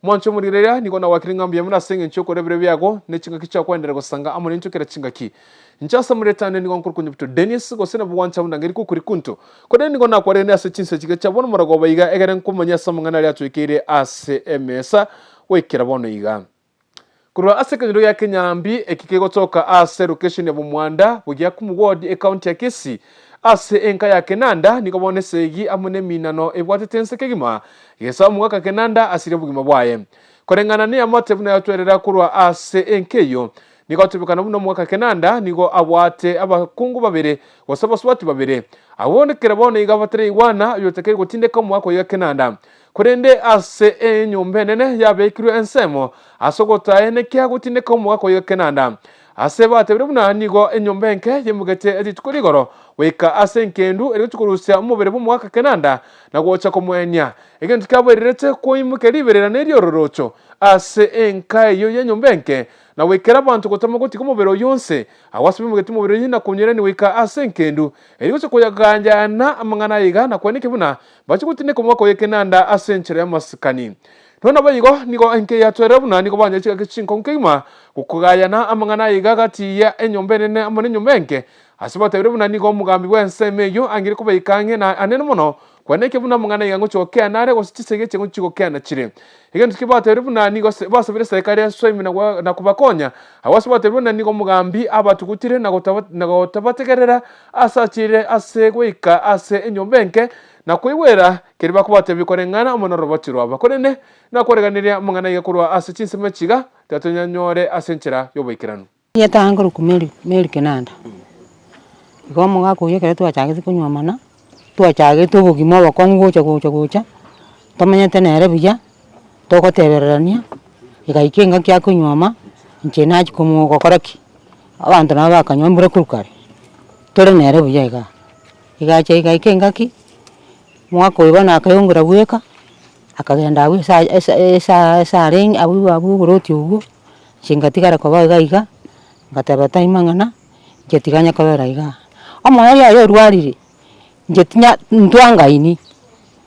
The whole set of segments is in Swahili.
mwancho murireria niko na wakiringa mbia muna senge nchoko rebere byago ne chinga kicha kwendera gusanga amone nchokera chingaki nchasa muretane niko nkuru kunyupto Dennis gosena bwancha mundangeri kukuri kunto kode niko na kwarene ase chinse chigacha bono murago bayiga egere nkumanya samungana lya twikire ACMS wekera bono iga kurwa ase kanyo ya Kenyambi ekikego toka ase location ya Bumwanda bugia kumugodi account ya Kesi ase enka ya Kenanda niko bone segi amune minano ebwatetense kegima yesa mwaka Kenanda asire bugima bwaye korengana ni amote buna yatwerera kurwa ase enkeyo niko tubikana buno mwaka Kenanda niko abwate abakungu babere wasabaswati babere awone kerabone igabatere iwana yotekere gutindeka mwaka ya Kenanda kurende ase enyumbe nene yabekiru ensemo asogota ene kya gutindeka mwaka ya Kenanda ase batebere buna nigo enyumbe nke yemugete editukurigoro weka ase nkendu eri tukurusya umubere bu mwaka Kenanda na gwocha komwenya egento kyabwererete ko imuke liberera neri ororocho ase enka yo yenyumbe nke na wekera abantu gotama goti kumubero yonse awasibe mugeti mubero yina kunyere ni weka ase nkendu eri gose koyaganjana amangana yiga na kweneke buna bachi gutine ko mwaka ya Kenanda ase nchera ya masikani Tona bayigo niko enke ya twere buna niko banya chika kichinko nkima kukugayana amangana yiga gati ya enyombe nene amane nyombe nke asiba tebere buna niko mugambi wensemeyo angire ko bayikange na anene muno kwaneke buna mungana yiga ngochokea nare gositisege chengo chikokea na chire igendo kiba tebere buna niko basabire serikali ya swimi na kubakonya awasiba tebere buna niko mugambi abatukutire na gotabategerera asachire asegwika ase enyombe nke na kuiwera kiriba kubate bikorengana umuntu robotiro abakorene na koreganira mungana yakurwa ase chinseme chiga tatonyanyore asenchera yoboikirano yatanguru kumeli Kenanda igomo gakuye kare twachage kunywamana twachage tubugimo bakongo gocha tomenyete nere biya togotebererania igaikenga kya kunywama nche nachi kumugokoraki abantu nabakanywa kurukare tore nere biya igacha igaikenga ki mwako ibana akayongera bweka akagenda abu esa ring abu goroti ugo singatigara kwa bagaiga ngatabata imangana jetiganya kabera iga amaya yayo rwarire jetinya ntwangaini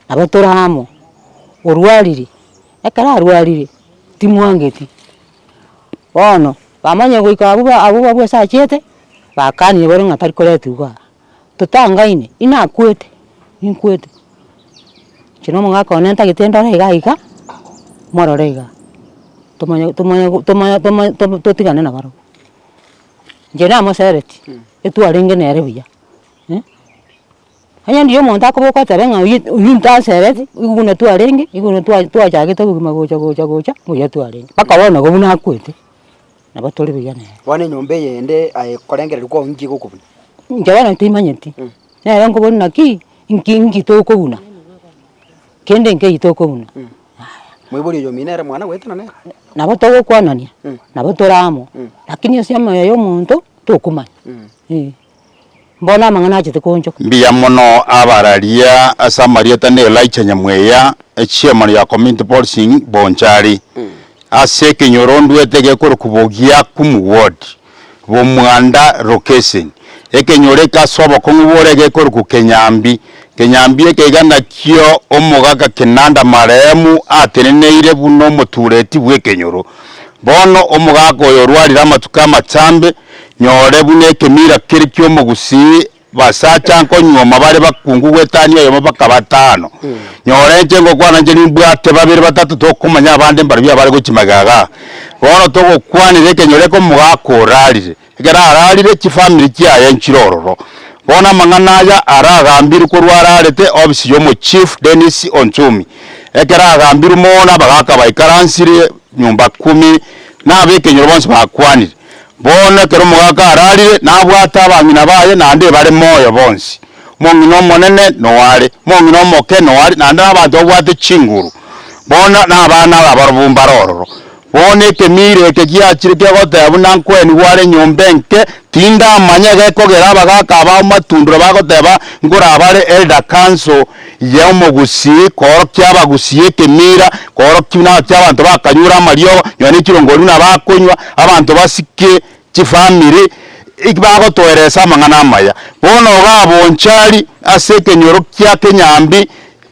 abatoramo urwarire ekara rwarire timwangeti ono bamanya goika abu esa chete bakani bari ngatari koretuga tutangaine inakwete inkwete chino mga konenta gitendo reiga mororega tomanya totigane na baro jena mosereti etwarenge nere biya anya ndiyo monta ko ko tarenga uyinta sereti iguna twarenge iguna twachage tobugima gocha muya twarenge paka wona go buna kwete na batori biya ne wane nyombe yende ayikorengera riko ngi gukubuna njabana timanyeti nere ngo bonna ki inki to ko buna kende nke itoko muno mwiburi yo minera mwana wetana ne nabotogo kwanania nabotoramo lakini asiama yo muntu tokumanya mbona mangana chite konjo mbiya mono abararia asamaria tane laicha nyamweya echiema ya community policing bonchari ase kinyorondu etege kurukubogia kumuward Bumwanda location ekenyoreka sobo kumuborege kuruku Kenyambi ekegana kyo omugaka Kenanda maremu ateneneire buno mutureti bwekenyoro bono omugaka oyo rwarira amatuka machambe nyore bune kemira kiri kyo mugusi basacha nkonyoma bare bakungu gwetania yo mabaka batano nyore njengo kwana nje nimbwate babiri batatu tokumanya abande mbarabya bare gukimagaga bono togo kwanire kenyore ko mugaka orarire egara ararire kifamily kyaye nchirororo bona mangana ya aragambiru kurwararete obisi yo mu chief Dennis Onchumi ekera agambiru mona bagaka baikaransire nyumba 10 nabekenyoro bonse bakwanire bona kero mugaka ararire nabwata abanyina baye nande bare moyo bonse mongino monene noare mongino moke noare nande abantu obwate chinguru bona nabana abarubumba rororo bone kemire kegiachire kegota bunankweni ware nyombenke tinda amanya gekogera bagaka ba matundura bagoteba ngura abare elder council ya mugusi koro kyabagusiye kemira koro kina cy'abantu bakanyura mariyo nyone kirongori nabakonywa abantu basike chifamily ikibagotoeresa mangana amaya bono gabonchari ase kenyoro kya Kenyambi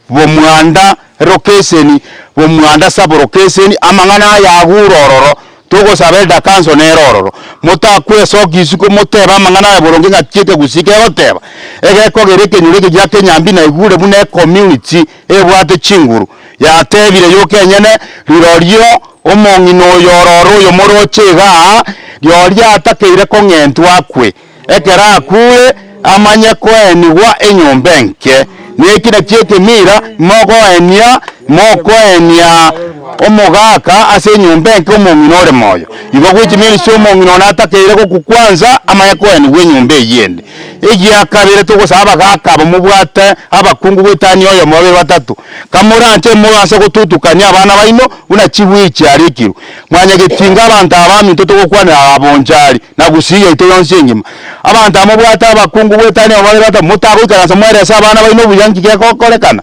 bomwanda location bomwanda sub location amangana ya gurororo tugo sabelda kanso nerororo mutakwe sokisuko muteba amangana ya boronge ngatiete gusike goteba egeko gereke nyureke gya Kenyambi na igure bune community ebwate chinguru ya tebire yo kenyene rirorio omongino yororo yo morochega ryoria atakeire kong'entwa kwe ekera akue amanye kwenigwa enyombenke nekina chiekemira mokoenia omogaka ase enyombenke omong'ino ore moyo igo gwichimiri sio omong'ino natakeire gokukwanza amanye kwenigwa enyombe eyende egiakabire togosaba abagaka bomubwate abakungu bwetani oyo mobe batatu kamuranche mugase gututukania abana baino buna chibwichi arikiru mwanya gitinga abantu abami totogokwanira abonjari na gusiga ito yonsingima abantu amubwate abakungu bwetani oyo batatu mutagoikaransa mweresa abana baino buyangi gekokorekana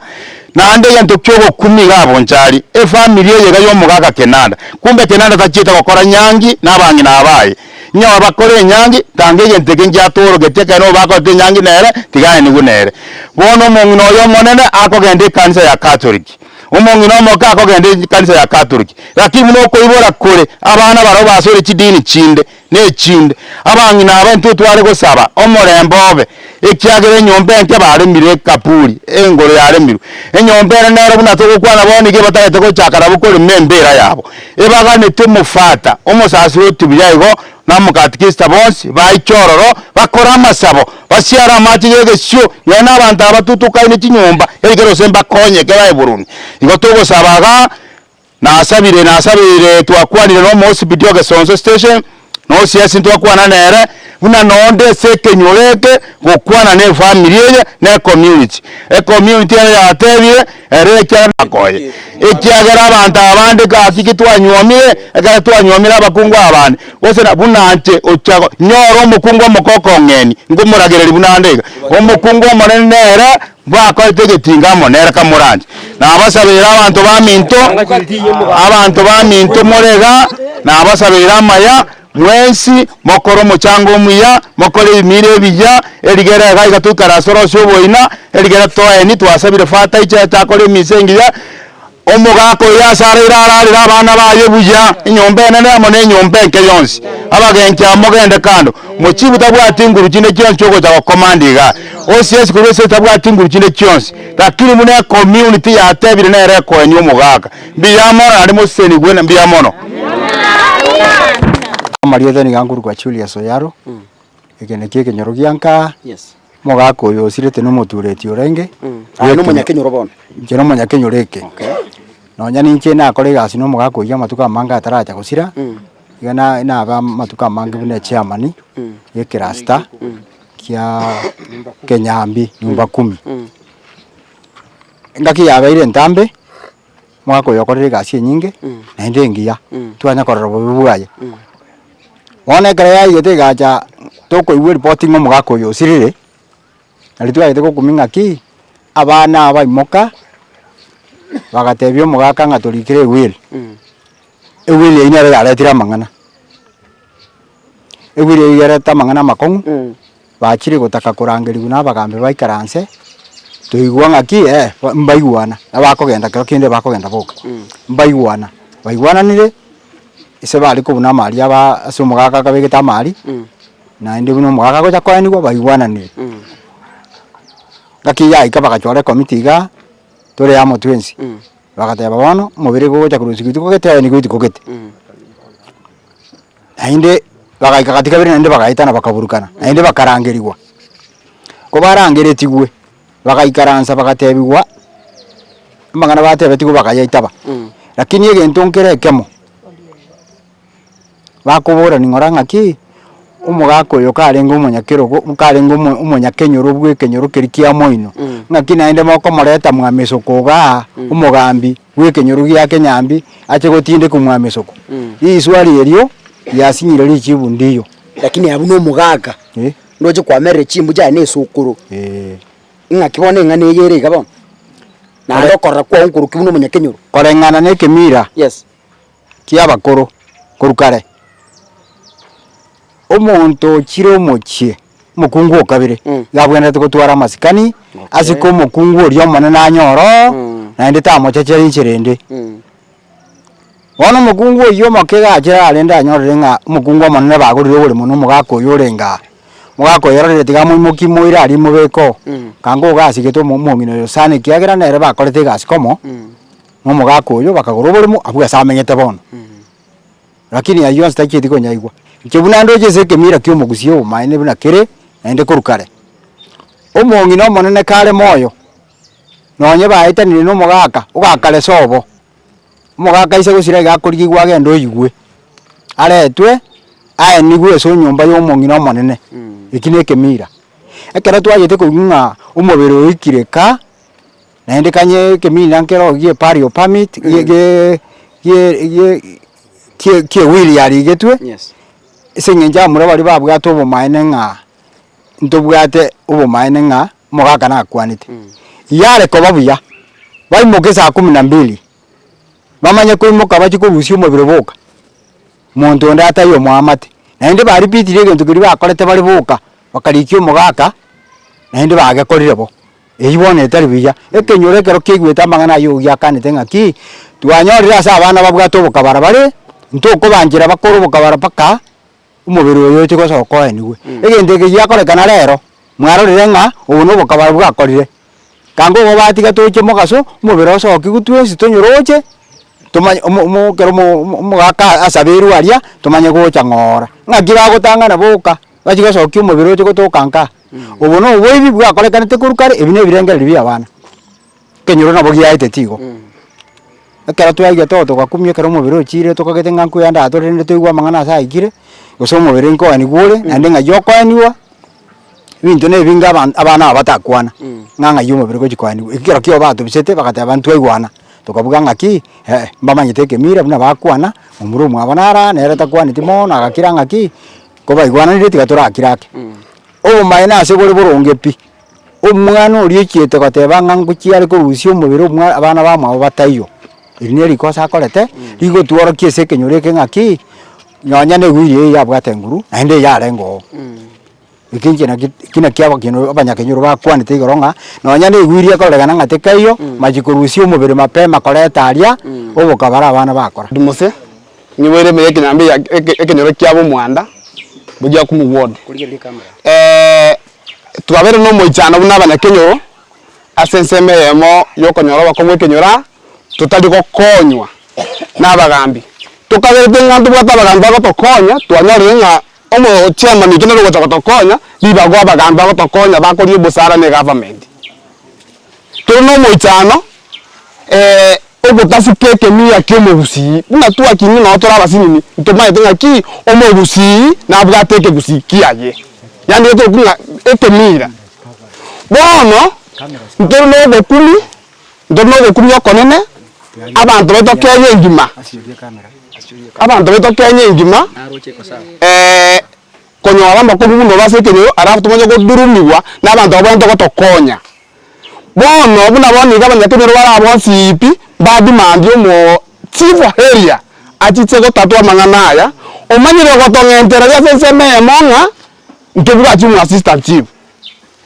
nande yanto kyogo kumiga abonjari efamily yega yomugaga Kenanda kumbe Kenanda tachieta gokora nyangi nabangi nabaye nyo bakore nyangi tange yenteke njatoro geteka no bakote nyangi nere tigane nigunere bono mongino yo monene akogende kanisa ya Catholic omongino moka akogende kanisa ya Catholic lakini no koibora kure abana baro basore chidini chinde ne chinde abangi na abantu tware gosaba omorembo obe ekyagere nyombe nke bare mire kapuri engoro yare miru enyombe nere buna togokwana boni ge batayete ko chakara bukore membera yabo ebagane temufata omosasiro tubyayigo namukatikista bonsi baichororo bakora amasabo basiara amati yegesyo yana abantu abatutukaine chinyomba erigero semba konye kebaye Burundi igo togosabaga nasabire twakwanire no mosibidio gesonso station no siasi twakwana nere buna nonde sekenyoreke gokwana ne family ye ne community community ya tebie ereke akoye ekyagera abantu abandi kakiki twanyomire ega twanyomira abakungu abandi osera bunante ochago nyoro omukungu omukoko ngeni ngumuragereri bunandega omukungu omonenere bwakoite getinga monere kamuranje nabasabira abantu baminto morega nabasabira amaya mwensi mokoro mochango muya mokore imire biya erigera gaiga tukarasoro shoboina erigera toeni twasabire fata iche takore misengiya omugako yasarira ararira abana baye buya inyombe nene amone inyombe nke yonsi abagenke amogende kando mochibu tabwati nguru chine kyonsi cyo kwa komandiga OCS kurese tabwati nguru chine kyonsi lakini mune community ya tebire nere ko enyo mugaka biyamo ari museni gwena biyamono Marietha ni ganguru kwa Julius Oyaro egene keke nyoro gianka Yes. mogako yo sirete no motureti orenge No munyakenyoro bono. jero munyakenyoreke Okay. no nyani nche na kore gasi no mogako ya matuka manga ataraja gusira igana ina aba matuka manga bune chairman yekerasta kia Kenyambi nyumba 10 ngaki yabaire ntambe mogako yokorere gasi nyinge na ndengia twanya kororo bubuaye wona kare ya yete gacha toko iwe reporting omugako yo sirire alitwa yete kuminga ki abana abaimoka bagatebyo omugaka ngatorikire ewili ewili ina yaretira mangana ewili yareta mangana makongu bachire gutaka kurangerigwa nabagambe baikaranse tuigwa ngaki mbaiguana abakogenda kero kinde bakogenda boka mbaiguana baiguananire ise bali kubuna mali aba asumugaka kabegeta mali na ndi buno mugaka gocha kwanigwa baiguananire ngaki ya ikaba chore committee ga tore amo twensi bagateba bono mubire gocha kurusikitu kokete ni gwiti kokete ainde bagaika katika bire nende bagaitana bakaburukana ainde bakarangerigwa ko barangeretigwe bagaikaransa bagatebigwa mangana batebetigo bagayaitaba lakini egento nkerekemo bakubura ni ngoranga ki umugako yo karengo umunyakero karengo umunyakenyoro bwekenyoro kirikia moino ngaki naende moko moreta mwamesoko ga umugambi bwekenyoro gya Kenyambi ache gotinde kumwamesoko ii swali elio yasinyire lichibu ndiyo Lakini abuno mugaka. Ndoje kwa mere chimbu ja ne sukuru. Ngakibone ngane yere gabo. Na ndokora kwa nkuru kibuno munyakenyoro. korengana ne kemira Yes. kia bakoro korukare omonto chiro mochie mukungu okabire gabwenete gotwara masikani asiko mukungu orio monene anyoro naende tamochechere incherende bono mukungu oyo mokega achera arende anyorere ng'a mukungu omonene bagorire ogore mono omogaka oyo orenga mogaka oyo ororire tiga moimoki moire ari mobeko kanga ogasigete omong'ina oyo sana ekiagera nere bakorete egasi komo na omogaka oyo bakagora oboremo abwo ase amenyete bono lakini aywo nstakieti konyaigwa nkebuna ndoche ase ekemira kia omogusi obomaene buna kere naende korukare omong'ina omonene kare moyo nonye baetanire na omogaka ogakare sobo omogaka ise gosira iga akorigigwa agende oyigwe aretwe aenigwe ase enyomba ya omong'ina omonene eki na ekemira ekero twagete koigwa ng'a omobere oikire ka naende kanye ekemira nkero gie pario permit kie wili yarigetwe ase eng'encho amura bari babwate obomaene ng'a ntobwate obomaene ng'a mogaka nakwanete yare koba buya baimoke saa 12 bamanye koimoka bachi korusia omobere boka monto onde atayo mwamate naende baripitire egento keri bakorete bari boka bakarikia omogaka naende bagekorire bo eyi bono etari buya ekenyoro ekero keigwete amang'ana ayo giakanete ng'aki twanyorire ase abana babwate obokabara bare ntokobanchera bakora obokabara paka omobere oyo oche gosoka oenigwe egento eke giakorekana rero mwarorire ng'a obo na obokabara bwakorire kanga obo batiga toche mogaso omobere osoki gutwensi tonyoroche tomanye kero omogaka asabeirwe aria tomanye gocha ng'ora ng'aki bagotang'ana boka bachi gosokia omobere oche gotoka nka obo na oboibi bwakorekanete korukare ebi na ebirengereri bia abana kenyoro nabo giaete tigo ekero twaigete oo togakumia ekero omobere ochire tokagete ng'a nkuya ndatorerende toigwa amang'ana ase aikire gose omobere nkoenigwa ore naende ng'ai okoeniwa ebinto na ebinge abana aba batakwana ng'a ng'ai omobere gochi koenigwa ekero kio batobisete bagateba ntwaigwana tokabuga ng'aki mbamanyete ekemira buna bakwana omura omwabo nara nere takwaneti mono agakira ng'aki kobaigwananire tiga torakirake obomaene ase bore boronge pi omwana oria echiete goteba ng'a ngochi are korusia omobere abana bamwabo bataiyo eri nere rikosa akorete rigotworokia ase ekenyoro eke ng'aki nonya negwiri eye yabwate nguru naende yarenga oo eki kina kiaba kino abanyakenyoro bakwanete igoro ng'a nonya negwiri akoregana ng'ate kaiyo machi korusia omobere mapema koreta aria obokabara abana bakora dumose nyiwere me ekinyambi ekenyoro kiabo omwanda bugia kumugwodo twabere no moichana buna abanyakenyoro ase enseme yemo yokonyora bakomwe kenyora tutari gokonywa n'abagambi tukaberete ng'a tubwate abagambi bagotokonya twanyorire ng'a omo chairman ikine rogocha gotokonya ribago abagambi bagotokonya bakoria obosara ne government turi no moichano ogotasike ekemia kia omogusi buna twakinyi no tora abasinini ntomaete ng'aki omogusi nabwate ekegusi kiaye yani etokung'a ekemira bono nturi no ogokumi okonene abantu betokenya engima abantu betokenya engima konyora amakuru buno base ekenyoro arafu tumanye godurumiwa n'abantu abwente gotokonya bono buna boniga abanyakenyoro barabwo nsipi badimandi omo chief area achitse gotatwa amang'ana aya omanyire gotong'entera ria ase enseme emong'a ntobwachi omo assistant chief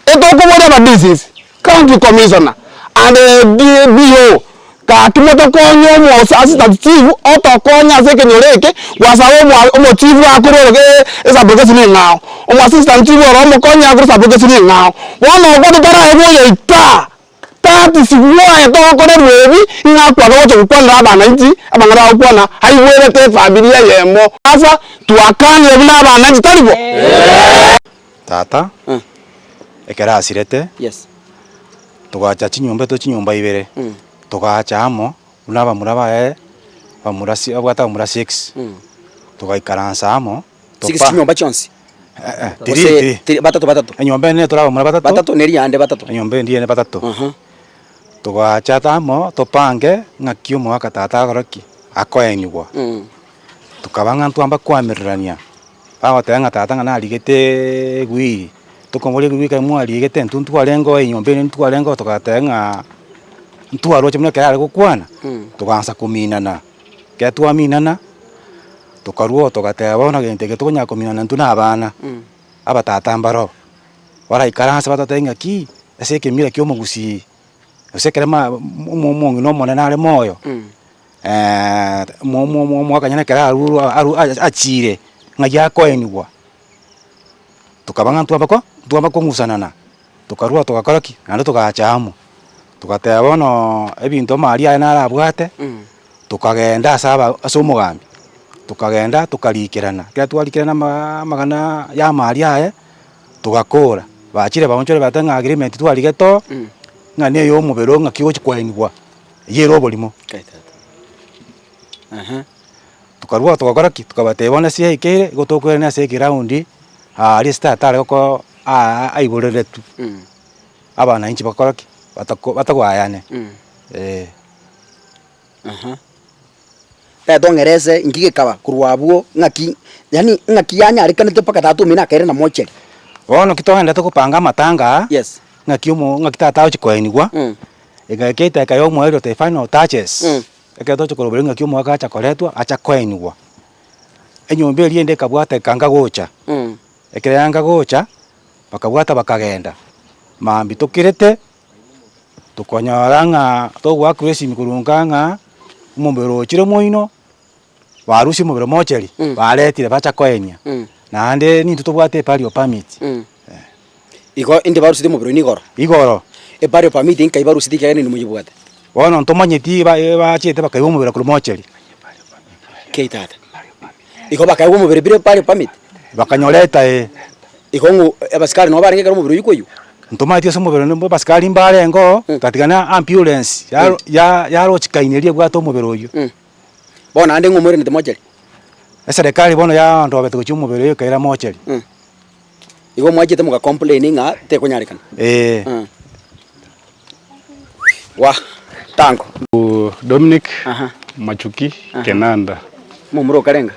etokobora abadisis county commissioner and DO kakimotokonya omo assistant chief otokonya ase ekenyoro eke gwasaba omo chief akororoge esabokesi ni ng'ao omo assistant chief oro omokonya akore esabokesi ni ng'ao bono ogoto toraegoyo ita tatisibwae togokorerwa ebi ng'akwana gocha gokwanera abananchi abang'ana bagokwana haigwerete familia yemo asa twakanire buna abananchi taribo tata ekero asirete tugacha chinyomba ibere tugacha amo buna abamura bae abwata abamura 6 tugaikaransa amo chinyomba chionsi batatu enyomba ene turabamura batatu neri ande batatu enyomba endi ene batatu tugacha amo topange ng'aki omwaka tata agoroki akoenigwa tukaba ng'a ntwamba kwamererania bagoteba ng'a tata ng'a narigete egwiri tokomoria egwiri kae mwarigete ntwarengo enyomba ene ntwarengo tugateba ng'a ntwaroche buna ekero are gokwana tugansa kominana ekero twaminana tukarua tugateba bono gento eke tokonya kominana ntwe na abana abatata mbaro waraikaransa batotebia ng'aki ase ekemira kia omogusii gose ekere omong'ina omonene are moyo mwakanyana ekere achire ng'ai akoenigwa tukaba ng'a ntwamba kong'usanana tukarua tugakora ki naende tugacha amo tugateba bono ebinto mari aye nare abwate tukagenda ase omogambi tukagenda tukarikerana kera twarikerana magana ya mari aye tugakora bachire baonchore bata ng'a agreement twarigeto ng'a neyo omobere ng'aki ogochi kwaenigwa yere oborimo tukarua tugakora ki tukabateba bono ase yaikeire igo tokoerania ase egroundi aria start are goko aiboreretu abanainchi bakora ki batagwayane tongerese ngigikaba kurwa abwo ng'aki yani ng'aki yanyarekanete mpaka tatumina akaire na mocheri bono kitogendete gopanga amatanga yes ng'aki tata ochi koenigwa egaketa ekayo omweri ote final touches eketo ochi korobere ng'aki omwaka acha koretwa acha koenigwa enyomba eria ende ekabwata ekanga gocha ekere yanga gocha bakabwata bakagenda mambi tokirete tukonyora ng'a togwakwa esimi korunga ng'a omobere ochire moino barusia omobere mocheri baretire bacha koenia naende ninto tobwate epario permit igo inde barusite omobere oino igoro epario permit nkai barusite kiagene ni muyibwate bono ntomanyeti bachete bakaiba omobere korwa mocheri keitata igo bakaiba omobere bire epario permit bakanyoreta igo ng'u abasikari no barengekera omobere oyo koyu ntomanyeti ase omobere nimbo basikari mbarengo gatigana ambulance yarochikaineria bwate omobere oyo bono ande ng'omorenete mocheri eserikali bono yandobete gochia omobere oyo ekaira mocheri igo mwachete muga complain ng'a tekonyarekana wa tango Dominic Machuki Kenanda mumuro karenga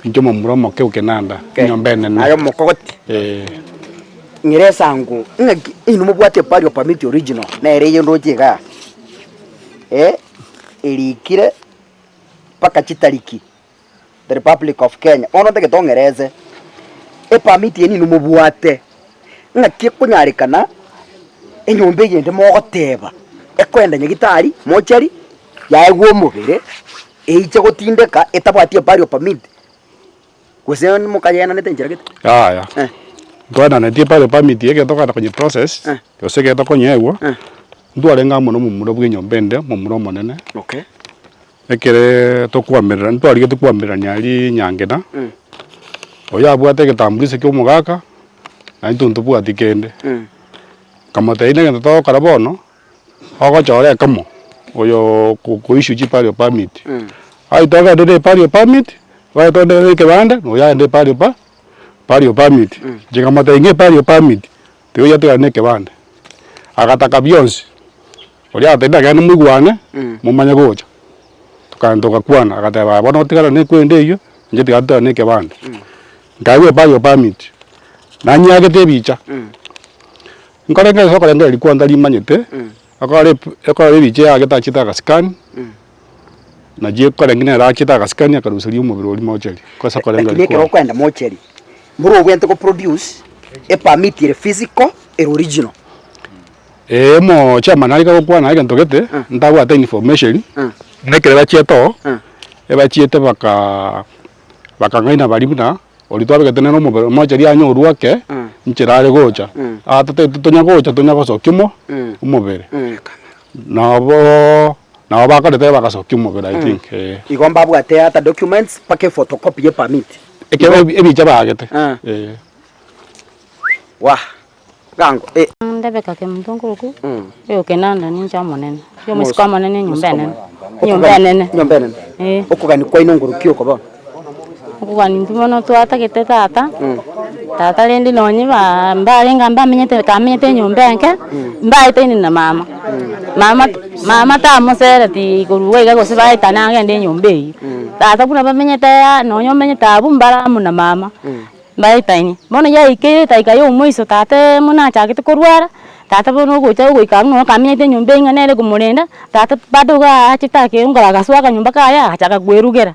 injo mumuro moke Kenanda nyombe nene ayo mokogoti ngiresangu ng'aki inu mubwate pario permit original na ereye ndojiga erikire paka chitariki the Republic of Kenya ono tege tongereze permit yeni inu mubwate ng'aki kunyarikana enyombe yende mogoteba ekwenda nyagitari mochari yaegwo omobere eiche gotindeka etabwatie pario permit kwese mukayena nete njira gete aya twana netie pario permit yeke tokana konye process yose ke tokonyewo ndwarenga mono mumuro bw'enyombende mumuro monene okay ekere tokwamerera ntwarige tukwamerera nyari nyangena oya abwate getambulise kyo mugaka na ntuntu bwati kende kamoteine gento tokara bono ogochore kamo oyo kuissue chi pario permit ai toga de pario permit vai to de kebanda no ya de pario permit jiga moteine pario permit te oya te ne kebanda agataka bionse oria atenda gani mugwane mumanya gocha tukandoka kwana agataba bono tigara ne kwende iyo nje tigata ne kebanda ngawe pario permit na nyagete bicha nkorenge sokora ngari kwanda limanyete akore biche ageta chita scan na je kore ngine ra chita scan akarusiri omobere ori mocheri kosa kore ngari kwa kwenda mocheri mburu gwente ko produce permit ire physical e original mo chama nari ka kwa na gento gete ndagwa ta information nekere bachieto ebachiete baka ngaina barimuna olitwabe getene no omobere mocheri anyo ruake nchirare gocha atate tutonya gocha tunya gosokimo omobere nabo bakarete bagasokia omobere I think igomba bwate ata documents pake photocopy ye permit ekebe ebicha bagete wa gango ndebeka ke mtongoku yo Kenanda ninja monene yo musika monene nyomba nene okugani kwa inonguru kyoko ba okugani ndimono twata gete tata lendi nonyi ba mbalenga mbamenyete kamenyete nyomba nke mbaite ni na mama ta mosere ti kuruwega gose baita na ngende nyomba yi tata kuna bamenyete nonyo menyete abumbara muna mama baita ini bono ya ikire taika yo mwiso tate muna chagite kurwara tata bono gocha goika no kamenyete nyomba nganere kumurenda tata bado ga achitake ngala gaswaka nyumba kaya achaka gwerugera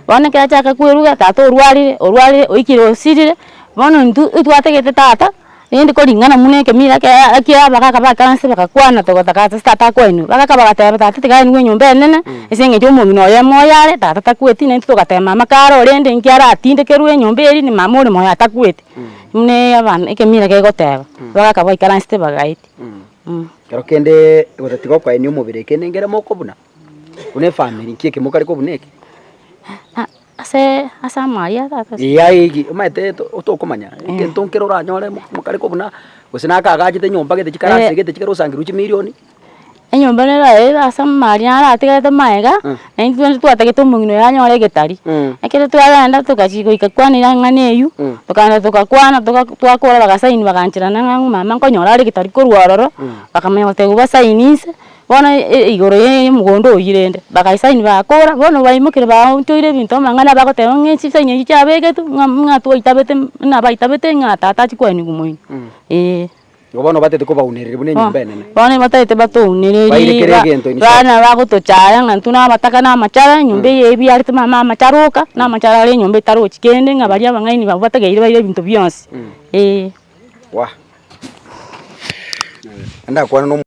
bono kya chaka kweruga tata orwalire oikire osirire bono ntu itwategete tata indi kuringana mune kemira kia bakaka bakanse bakakwana togotaka tata kwenu bakaka bagateba tata tiga ni nyumba nene esenge jo mumino ya moyare tata takweti ne togatema makaro rende nkiara atinde kerwe nyumba eri ni mamuri moya takweti mune abana ekemira gegoteba bakaka baikaranse bagaiti kero kende gotatigo kwa ni umubire kende ngere moko buna une family kieke mukari ko buneke asa Maria tata igi umaite utokumanya kento nkero ranyore mukari ko buna gusina kagajite nyumba gete chikarase gete chikaro sangiru chi milioni enyumba nera asa Maria aratigate maega na twatege tumungino yanyore getari ekere twagenda tukachiko ikakwanira ngane yu tukanda tukakwana twakora bagasaini baganchirana ngangu mama nkonyora ari getari korwaroro bakamenya uba sainise bona igoro ye mugondo oyirende bakaisaini bakora bona bayimukire ba untoire bintu mangana bagoteba ngenchi saini chabege tu ngatu itabete na baitabete ngata tati kwani gumoini Ngobono batete ko baunirire bune nyumba nene. Bone batete batunirire. Bana bagutochaya ngantuna bataka na machara nyumba yebi arite mama macharuka na machara le nyumba taro chikende ngabaria bangaini babategeire baire bintu byonse. Wa. Anda kwa no